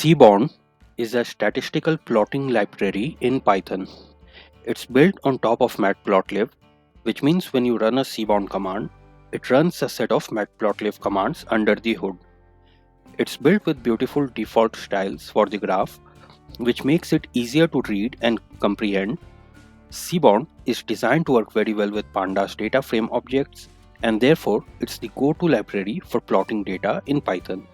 Seaborn is a statistical plotting library in Python. It's built on top of matplotlib, which means when you run a Seaborn command, it runs a set of matplotlib commands under the hood. It's built with beautiful default styles for the graph, which makes it easier to read and comprehend. Seaborn is designed to work very well with pandas data frame objects, and therefore it's the go-to library for plotting data in Python.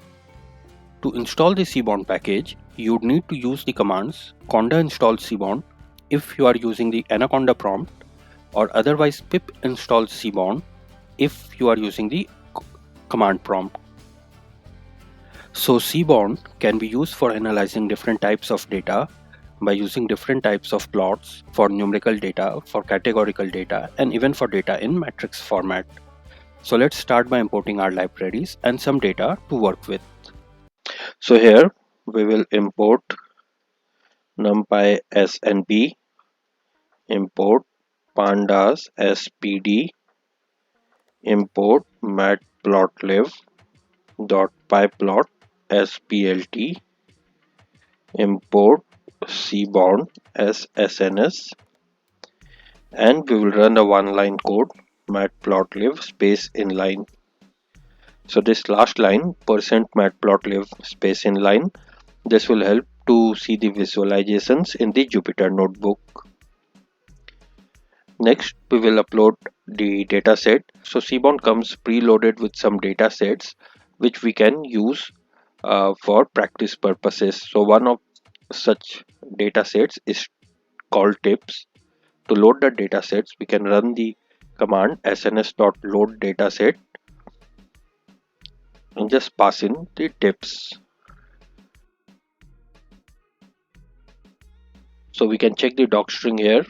To install the Seaborn package, you would need to use the commands conda install Seaborn if you are using the Anaconda prompt, or otherwise pip install Seaborn if you are using the command prompt. So Seaborn can be used for analyzing different types of data by using different types of plots for numerical data, for categorical data, and even for data in matrix format. So let's start by importing our libraries and some data to work with. So here we will import numpy snp, import pandas spd, import matplotlib.pyplot splt, import seaborn as sns, and we will run a one-line code matplotlib space inline. So this last line %matplotlib space inline, this will help to see the visualizations in the Jupyter notebook. Next, we will upload the dataset. So Seaborn comes preloaded with some datasets which we can use for practice purposes. So one of such datasets is called tips. To load the datasets, we can run the command sns.load dataset and just pass in the tips. So we can check the doc string here.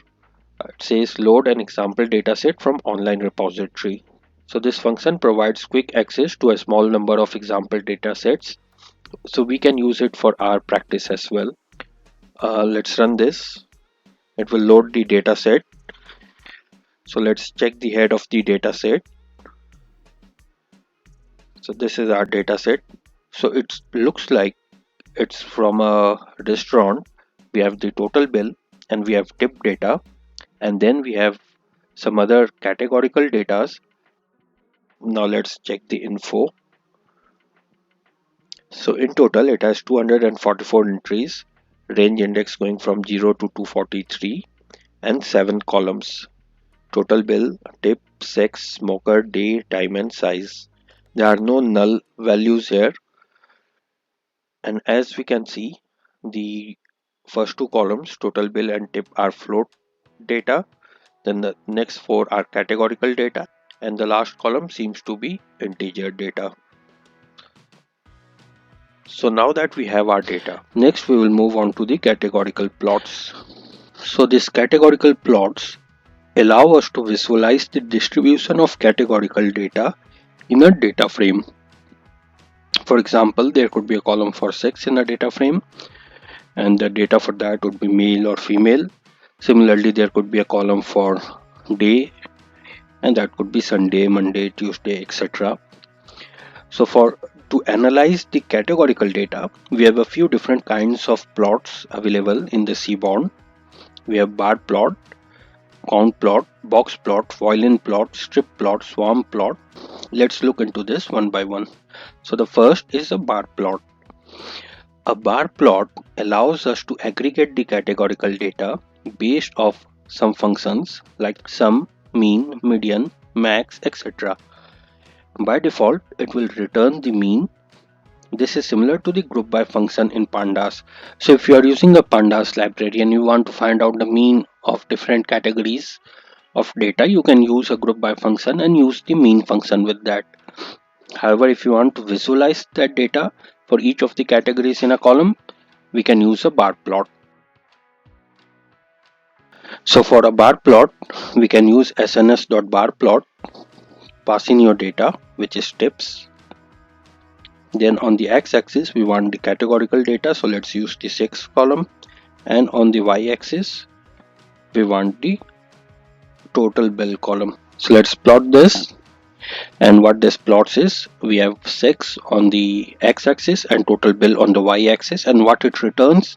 It says load an example dataset from online repository. So this function provides quick access to a small number of example datasets. So we can use it for our practice as well. Let's run this. It will load the dataset. So let's check the head of the dataset. So this is our dataset. So it looks like it's from a restaurant. We have the total bill and we have tip data, and then we have some other categorical data. Now let's check the info. So in total it has 244 entries, range index going from 0 to 243, and 7 columns. Total bill, tip, sex, smoker, day, time and size. There are no null values here, and as we can see, the first two columns, total bill and tip, are float data. Then the next four are categorical data, and the last column seems to be integer data. So now that we have our data, next we will move on to the categorical plots. So these categorical plots allow us to visualize the distribution of categorical data in a data frame. For example, there could be a column for sex in a data frame, and the data for that would be male or female. Similarly, there could be a column for day, and that could be Sunday, Monday, Tuesday, etc. So to analyze the categorical data, we have a few different kinds of plots available in the Seaborn. We have barplot, countplot, boxplot, violinplot, stripplot, swarmplot. Let's look into this one by one. So the first is a barplot. A barplot allows us to aggregate the categorical data based off some functions like sum, mean, median, max, etc. By default, it will return the mean. This is similar to the group by function in pandas. So if you are using a pandas library and you want to find out the mean of different categories of data, you can use a group by function and use the mean function with that. However, if you want to visualize that data for each of the categories in a column, we can use a bar plot. So for a bar plot, we can use sns.barplot, pass in your data, which is tips. Then on the x-axis, we want the categorical data, so let's use the 6th column. And on the y-axis, we want the total bill column. So let's plot this. And what this plots is, we have sex on the x-axis and total bill on the y-axis, and what it returns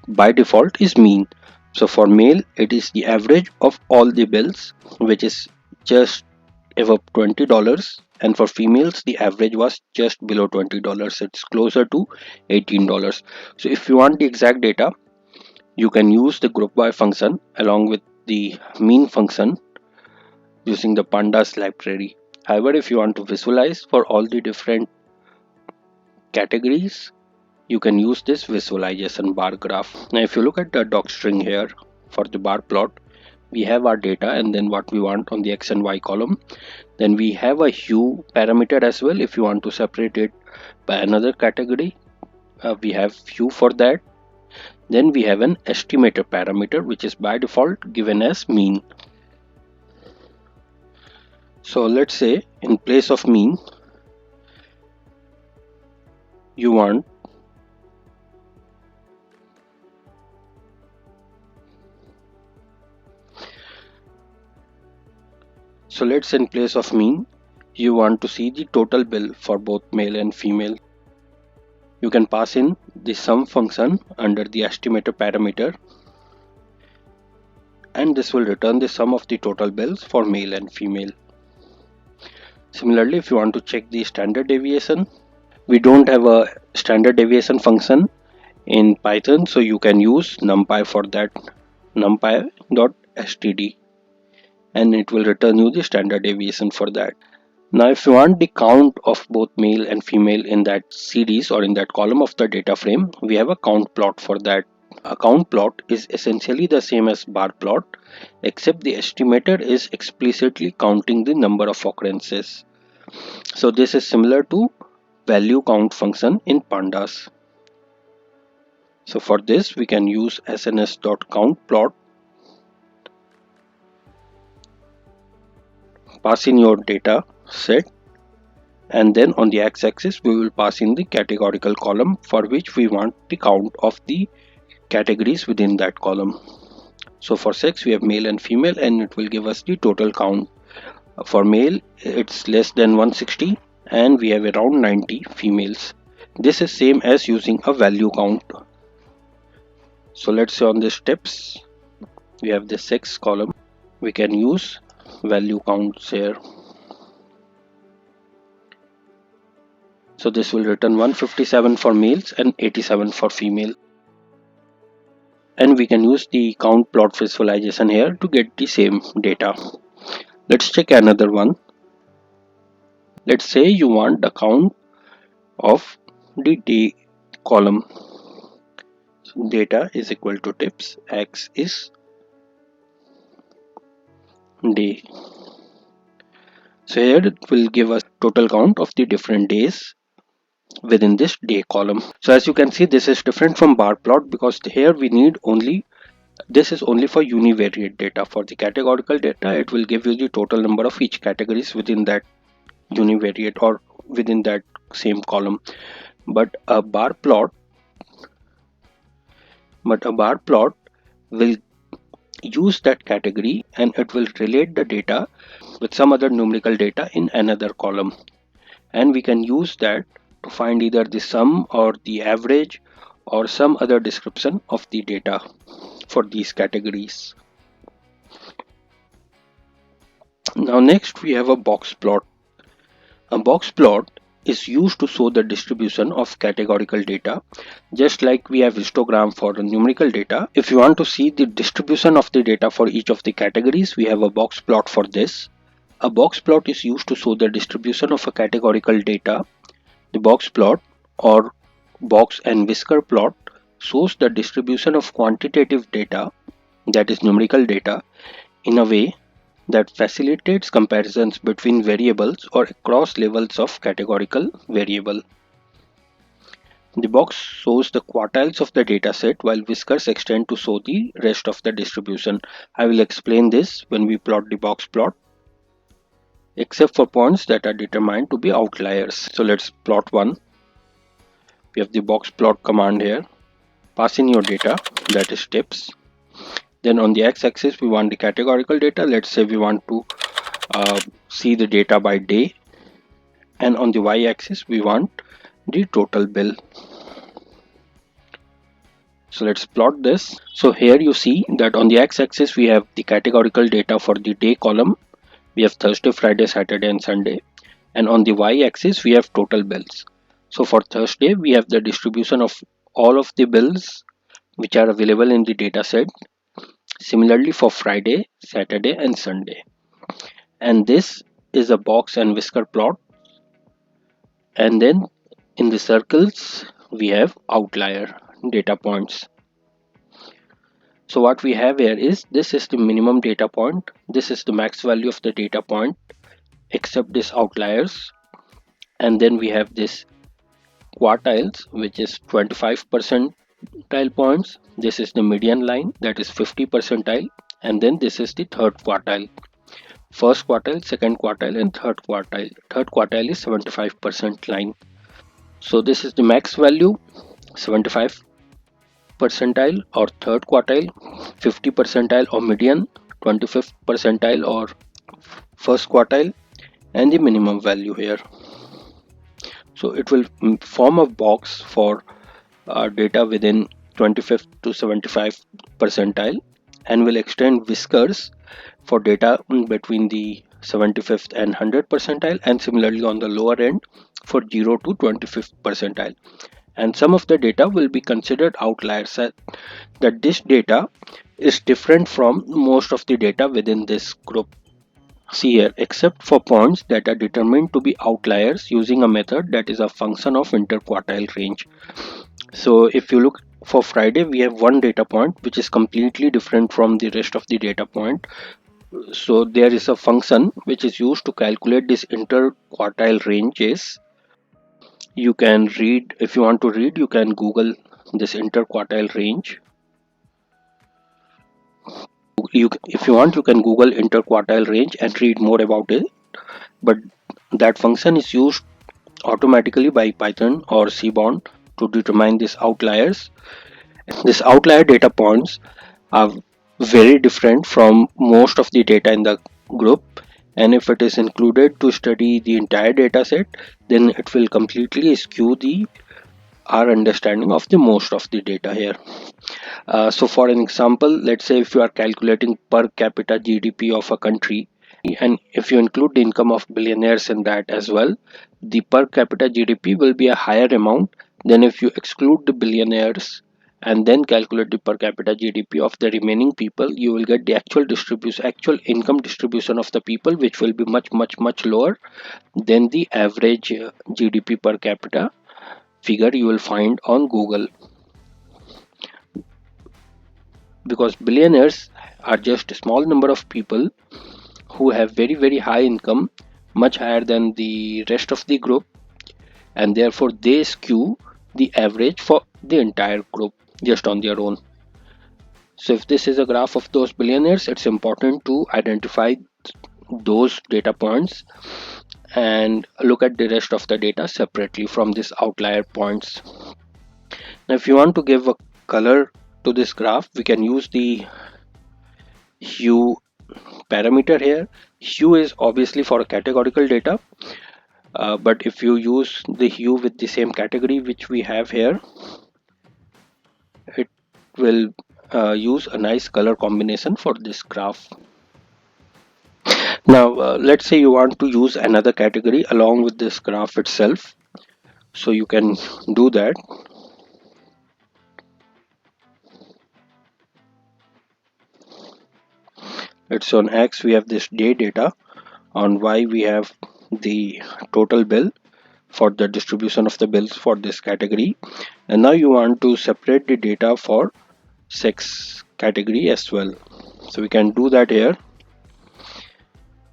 by default is mean. So for male it is the average of all the bills, which is just above $20, and for females the average was just below $20. It's closer to $18. So if you want the exact data, you can use the group by function along with the mean function using the pandas library. However, if you want to visualize for all the different categories, you can use this visualization bar graph. Now if you look at the doc string here for the bar plot, we have our data and then what we want on the x and y column. Then we have a hue parameter as well. If you want to separate it by another category, we have hue for that. Then we have an estimator parameter, which is by default given as mean. So let's say in place of mean, you want in place of mean, you want to see the total bill for both male and female. You can pass in the sum function under the estimator parameter, and this will return the sum of the total bills for male and female. Similarly, if you want to check the standard deviation, we don't have a standard deviation function in Python, so you can use numpy for that, numpy.std, and it will return you the standard deviation for that. Now if you want the count of both male and female in that series or in that column of the data frame, we have a count plot for that. A count plot is essentially the same as bar plot, except the estimator is explicitly counting the number of occurrences. So this is similar to value count function in pandas. So for this we can use sns.countplot, pass in your data set, and then on the x-axis we will pass in the categorical column for which we want the count of the categories within that column. So for sex we have male and female, and it will give us the total count. For male it's less than 160 and we have around 90 females. This is same as using a value count. So let's say on the steps we have the sex column, we can use value counts here. So this will return 157 for males and 87 for female. And we can use the count plot visualization here to get the same data. Let's check another one. Let's say you want the count of the day column. So data is equal to tips, x is day. So here it will give us total count of the different days within this day column. So as you can see, this is different from bar plot because here we need only, this is only for univariate data. For the categorical data, it will give you the total number of each categories within that univariate or within that same column. But a bar plot will use that category and it will relate the data with some other numerical data in another column, and we can use that to find either the sum or the average or some other description of the data for these categories. Now next we have a box plot. A box plot is used to show the distribution of categorical data, just like we have histogram for the numerical data. If you want to see the distribution of the data for each of the categories, we have a box plot for this. A box plot is used to show the distribution of a categorical data. The box plot or box and whisker plot shows the distribution of quantitative data, that is numerical data, in a way that facilitates comparisons between variables or across levels of categorical variable. The box shows the quartiles of the data set while whiskers extend to show the rest of the distribution. I will explain this when we plot the box plot, except for points that are determined to be outliers. So let's plot one. We have the box plot command here. Pass in your data, that is tips. Then on the x-axis we want the categorical data. Let's say we want to see the data by day, and on the y-axis we want the total bill. So let's plot this. So here you see that on the x-axis we have the categorical data for the day column. We have Thursday, Friday, Saturday and Sunday, and on the y-axis we have total bills. So for Thursday we have the distribution of all of the bills which are available in the data set. Similarly for Friday, Saturday and Sunday. And this is a box and whisker plot, and then in the circles we have outlier data points. So what we have here is, this is the minimum data point, this is the max value of the data point except this outliers, and then we have this quartiles which is 25 percentile points, this is the median line that is 50 percentile, and then this is the third quartile. First quartile, second quartile and third quartile. Third quartile is 75% line. So this is the max value 75 percentile or third quartile, 50 percentile or median, 25th percentile or first quartile, and the minimum value here. So it will form a box for data within 25th to 75th percentile, and will extend whiskers for data between the 75th and 100th percentile, and similarly on the lower end for 0 to 25th percentile. And some of the data will be considered outliers, that this data is different from most of the data within this group. See here, except for points that are determined to be outliers using a method that is a function of interquartile range. So if you look for Friday, we have one data point which is completely different from the rest of the data point. So there is a function which is used to calculate this interquartile ranges. You can read, if you want to read, you can Google this interquartile range. If you want, you can Google interquartile range and read more about it. But that function is used automatically by Python or Seaborn to determine these outliers. These outlier data points are very different from most of the data in the group, and if it is included to study the entire data set, then it will completely skew our understanding of the most of the data here. So for an example, let's say if you are calculating per capita GDP of a country, and if you include the income of billionaires in that as well, the per capita GDP will be a higher amount than if you exclude the billionaires and then calculate the per capita GDP of the remaining people. You will get the actual distribution, actual income distribution of the people, which will be much lower than the average GDP per capita figure you will find on Google, because billionaires are just a small number of people who have very high income, much higher than the rest of the group, and therefore they skew the average for the entire group just on their own. So if this is a graph of those billionaires, it's important to identify those data points and look at the rest of the data separately from these outlier points. Now if you want to give a color to this graph, we can use the hue parameter here. Hue is obviously for categorical data, but if you use the hue with the same category which we have here, it will use a nice color combination for this graph. Now let's say you want to use another category along with this graph itself, so you can do that. It's on X we have this day data, on Y we have the total bill for the distribution of the bills for this category, and now you want to separate the data for sex category as well, so we can do that here.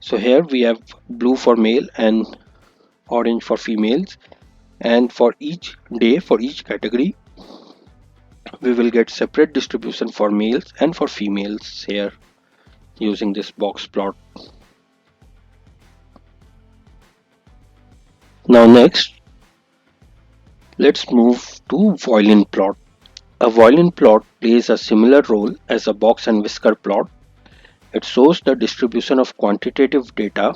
So here we have blue for male and orange for females, and for each day, for each category, we will get separate distribution for males and for females here using this box plot. Now next, let's move to violin plot. A violin plot plays a similar role as a box and whisker plot, It shows the distribution of quantitative data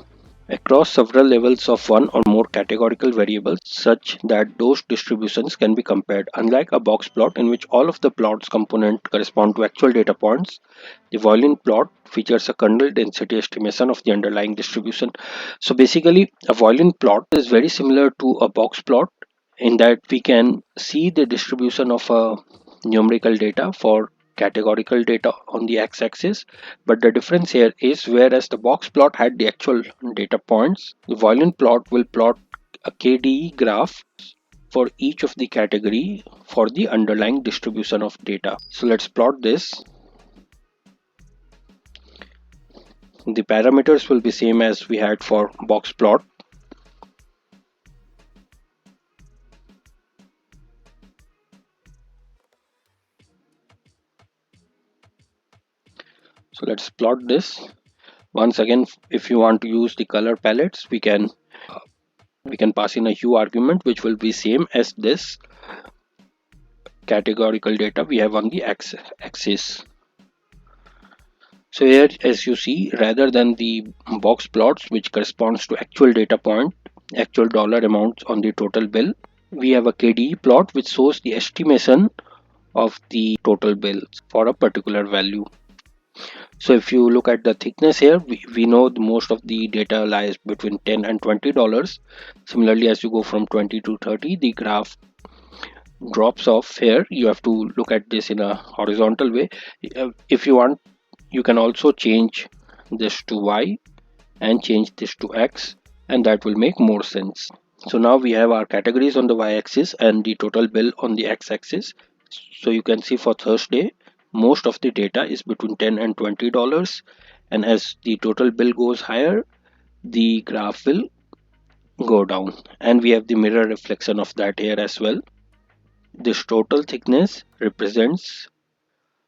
across several levels of one or more categorical variables such that those distributions can be compared. Unlike a box plot in which all of the plot's components correspond to actual data points, the violin plot features a kernel density estimation of the underlying distribution. So basically, a violin plot is very similar to a box plot in that we can see the distribution of a numerical data for categorical data on the x-axis, but the difference here is whereas the box plot had the actual data points, the violin plot will plot a KDE graph for each of the category for the underlying distribution of data. So let's plot this. The parameters will be same as we had for box plot. So let's plot this. Once again, if you want to use the color palettes, we can pass in a hue argument which will be same as this categorical data we have on the axis. So here, as you see, rather than the box plots which corresponds to actual data point, actual dollar amounts on the total bill, we have a KDE plot which shows the estimation of the total bill for a particular value. So if you look at the thickness here, we know most of the data lies between $10 and $20. Similarly, as you go from 20 to 30, the graph drops off. Here you have to look at this in a horizontal way. If you want, you can also change this to Y and change this to X, and that will make more sense. So now we have our categories on the y-axis and the total bill on the x-axis. So you can see for Thursday most of the data is between $10 and $20, and as the total bill goes higher, the graph will go down, and we have the mirror reflection of that here as well. This total thickness represents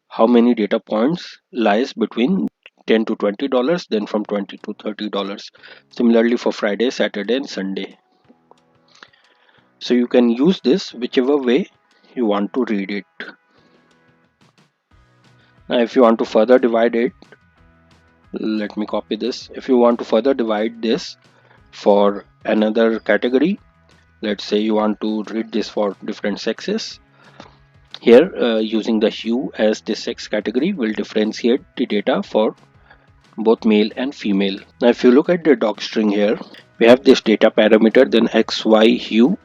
how many data points lies between $10 to $20, then from $20 to $30. Similarly for Friday, Saturday and Sunday. So you can use this whichever way you want to read it. Now if you want to further divide it, let me copy this. If you want to further divide this for another category, let's say you want to read this for different sexes. Here using the hue as the sex category will differentiate the data for both male and female. Now if you look at the doc string here, we have this data parameter, then XY hue.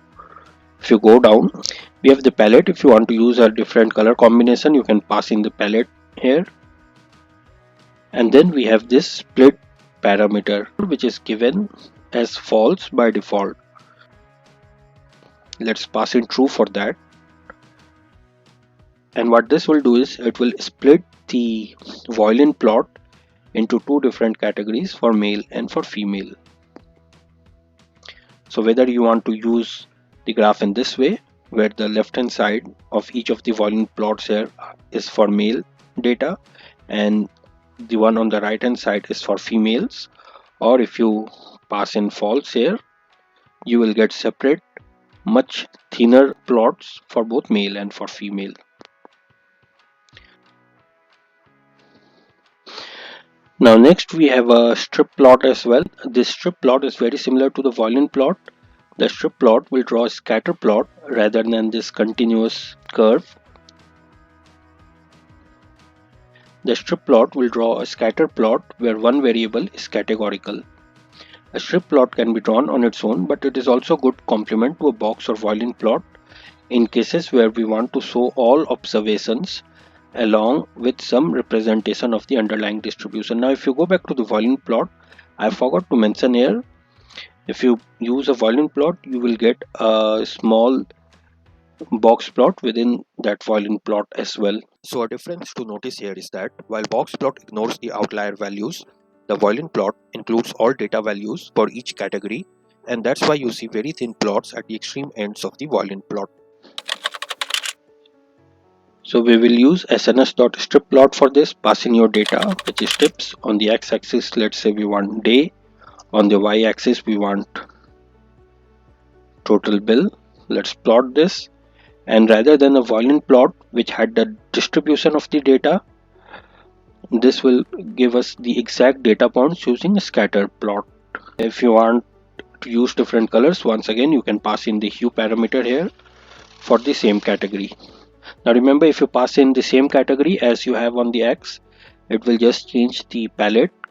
If you go down, we have the palette. If you want to use a different color combination, you can pass in the palette here. And then we have this split parameter which is given as false by default. Let's pass in true for that. And what this will do is it will split the violin plot into two different categories for male and for female. So whether you want to use the graph in this way, where the left hand side of each of the violin plots here is for male data and the one on the right hand side is for females, or if you pass in false here, you will get separate much thinner plots for both male and for female. Now next we have a strip plot as well. This strip plot is very similar to the violin plot. The strip plot will draw a scatter plot rather than this continuous curve. The strip plot will draw a scatter plot where one variable is categorical. A strip plot can be drawn on its own, but it is also a good complement to a box or violin plot in cases where we want to show all observations along with some representation of the underlying distribution. Now if you go back to the violin plot, I forgot to mention here, if you use a violin plot, you will get a small box plot within that violin plot as well. So a difference to notice here is that while box plot ignores the outlier values, the violin plot includes all data values for each category, and that's why you see very thin plots at the extreme ends of the violin plot. So we will use sns.stripplot for this. Pass in your data, which is tips. On the x-axis, let's say we want day. On the y-axis, we want total bill. Let's plot this. And rather than a violin plot, which had the distribution of the data This will give us the exact data points using a scatter plot. If you want to use different colors, once again you can pass in the hue parameter here for the same category. Now remember, if you pass in the same category as you have on the X, it will just change the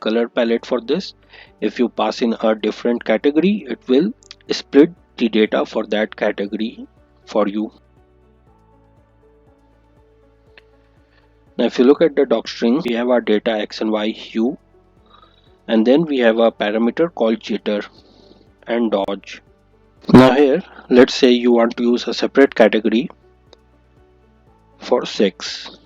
color palette for this. If you pass in a different category, it will split the data for that category for you. Now if you look at the docstring, we have our data X and Y hue, and then we have a parameter called jitter and dodge. Now here, let's say you want to use a separate category for sex.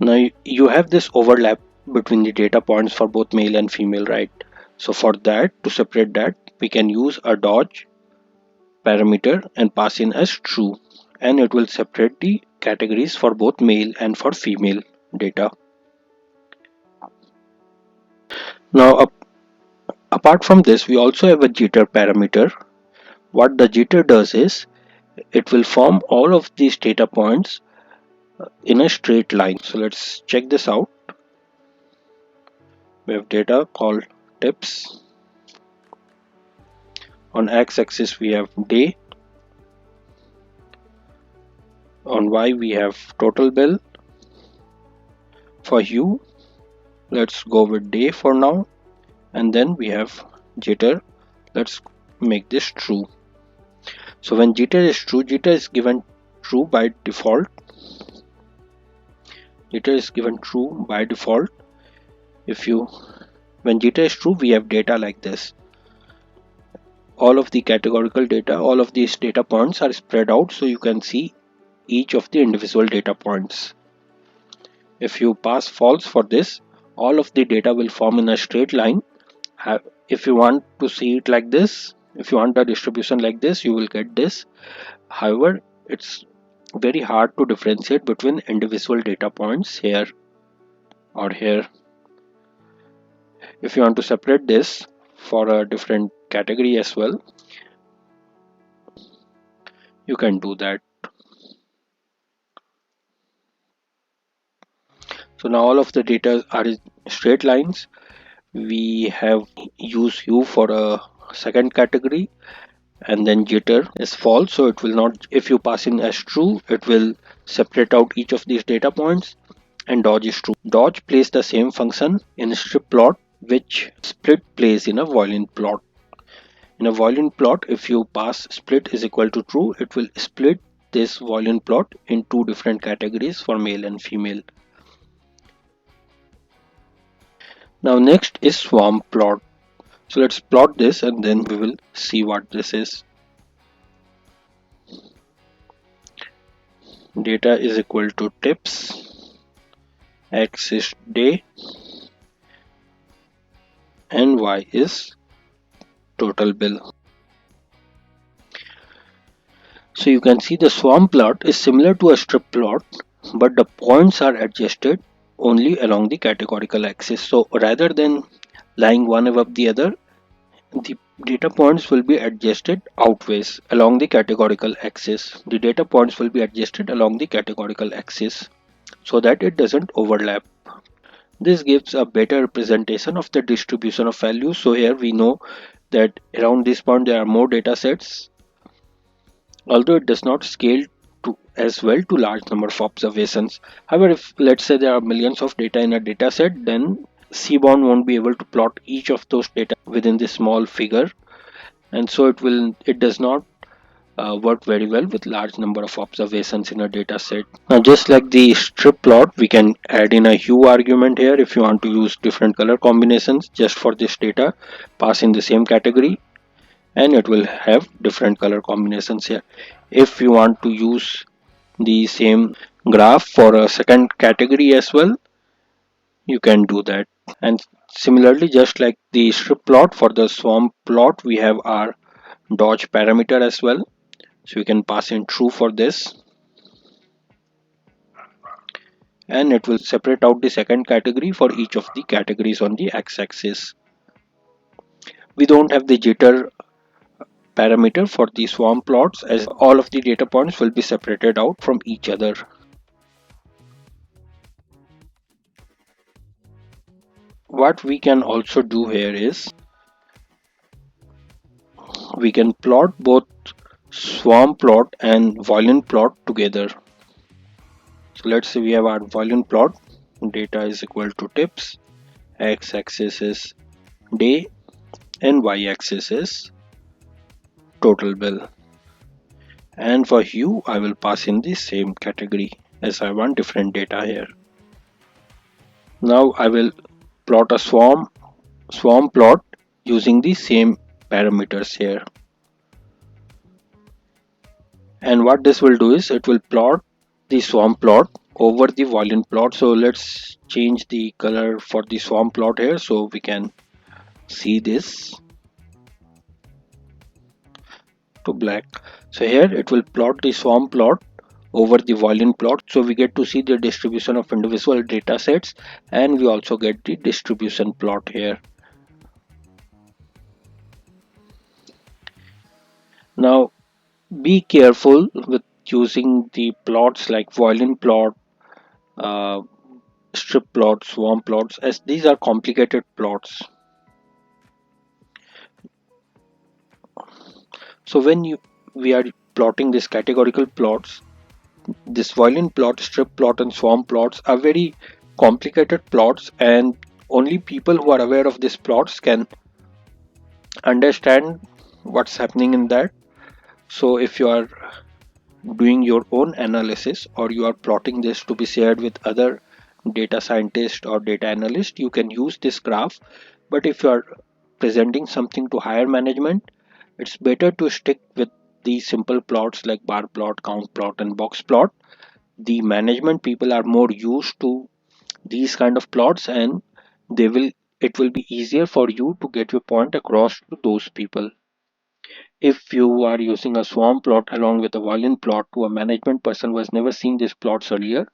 Now you have this overlap between the data points for both male and female, right? So for that, to separate that, we can use a dodge parameter and pass in as true, and it will separate the categories for both male and for female data. Now apart from this, we also have a jitter parameter. What the jitter does is it will form all of these data points in a straight line. So let's check this out. We have data called tips. On x-axis we have day. On y we have total bill. For hue, let's go with day for now, and then we have jitter. Let's make this true. So when jitter is true, jitter is given true by default. Jitter is given true by default. When jitter is true, we have data like this. All of the categorical data, all of these data points are spread out, so you can see each of the individual data points. If you pass false for this, all of the data will form in a straight line. If you want to see it like this, if you want a distribution like this, you will get this. However, it's very hard to differentiate between individual data points here or here. If you want to separate this for a different category as well, you can do that. So now all of the data are in straight lines. We have use hue for a second category, and then jitter is false, so it will not. If you pass in as true, it will separate out each of these data points, and dodge is true. Dodge plays the same function in stripplot which split plays in a violinplot. In a violinplot, if you pass split is equal to true, it will split this violinplot in two different categories for male and female. Now next is swarmplot. So let's plot this and then we will see what this is. Data is equal to tips, x is day, and y is total bill. So you can see the swarm plot is similar to a strip plot, but the points are adjusted only along the categorical axis. So rather than lying one above the other, the data points will be adjusted outwards along the categorical axis. The data points will be adjusted along the categorical axis so that it doesn't overlap. This gives a better representation of the distribution of values. So here we know that around this point there are more data sets, although it does not scale as well to large number of observations. However, if let's say there are millions of data in a data set, then Seaborn won't be able to plot each of those data within this small figure, and so it does not work very well with large number of observations in a data set. Now just like the strip plot, we can add in a hue argument here. If you want to use different color combinations just for this data, pass in the same category and it will have different color combinations here. If you want to use the same graph for a second category as well, you can do that. And similarly, just like the strip plot, for the swarm plot we have our dodge parameter as well, so we can pass in true for this and it will separate out the second category for each of the categories on the x-axis. We don't have the jitter parameter for the swarm plots, as all of the data points will be separated out from each other. what we can also do here is we can plot both swarm plot and violin plot together. So let's say we have our violin plot. Data is equal to tips, x-axis is day and y-axis is total bill. And for hue I will pass in the same category as I want different data here. Now I will plot a swarm plot using the same parameters here. And what this will do is it will plot the swarm plot over the violin plot. So let's change the color for the swarm plot here so we can see this to black. So here it will plot the swarm plot over the violin plot, so we get to see the distribution of individual data sets, and we also get the distribution plot here. Now be careful with using the plots like violin plot, uh, strip plots, swarm plots, as these are complicated plots. So when we are plotting these categorical plots, this violin plot, strip plot and swarm plots are very complicated plots, and only people who are aware of these plots can understand what's happening in that. So if you are doing your own analysis or you are plotting this to be shared with other data scientists or data analysts, you can use this graph. But if you are presenting something to higher management, it's better to stick with these simple plots like bar plot, count plot and box plot. The management people are more used to these kind of plots, and they will it will be easier for you to get your point across to those people. If you are using a swarm plot along with a violin plot to a management person who has never seen these plots earlier,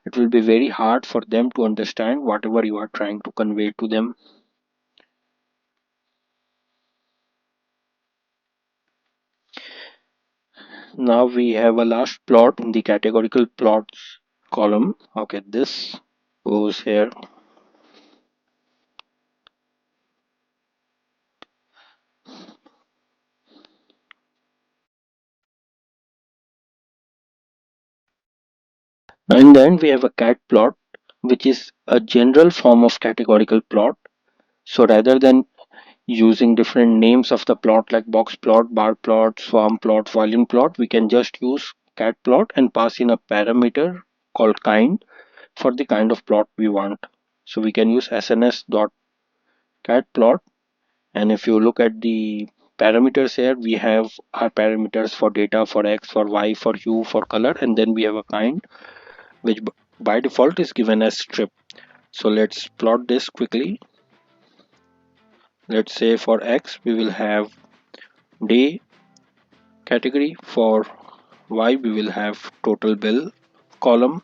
it will be very hard for them to understand whatever you are trying to convey to them. Now we have a last plot in the categorical plots column. Okay, this goes here. And then we have a cat plot, which is a general form of categorical plot. So rather than using different names of the plot like box plot, bar plot, swarm plot, volume plot, we can just use cat plot and pass in a parameter called kind for the kind of plot we want. So we can use sns dot cat plot, and if you look at the parameters here, we have our parameters for data, for x, for y, for hue, for color, and then we have a kind which by default is given as strip. So let's plot this quickly. Let's say for x we will have day category, for y we will have total bill column,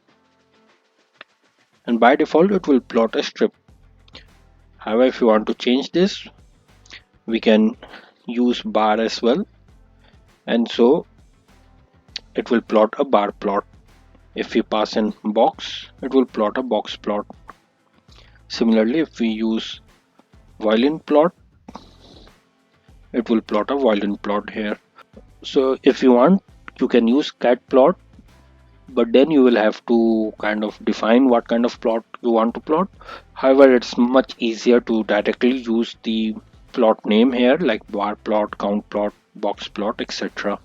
and by default it will plot a strip. However, if you want to change this, we can use bar as well, and so it will plot a bar plot. If we pass in box, it will plot a box plot. Similarly, if we use violin plot, it will plot a violin plot here. So if you want, you can use cat plot, but then you will have to kind of define what kind of plot you want to plot. However, it's much easier to directly use the plot name here like bar plot, count plot, box plot, etc.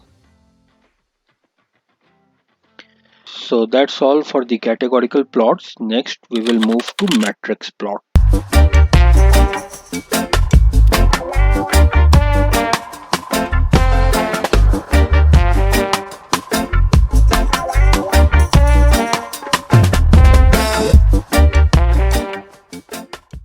So that's all for the categorical plots. Next we will move to matrix plot.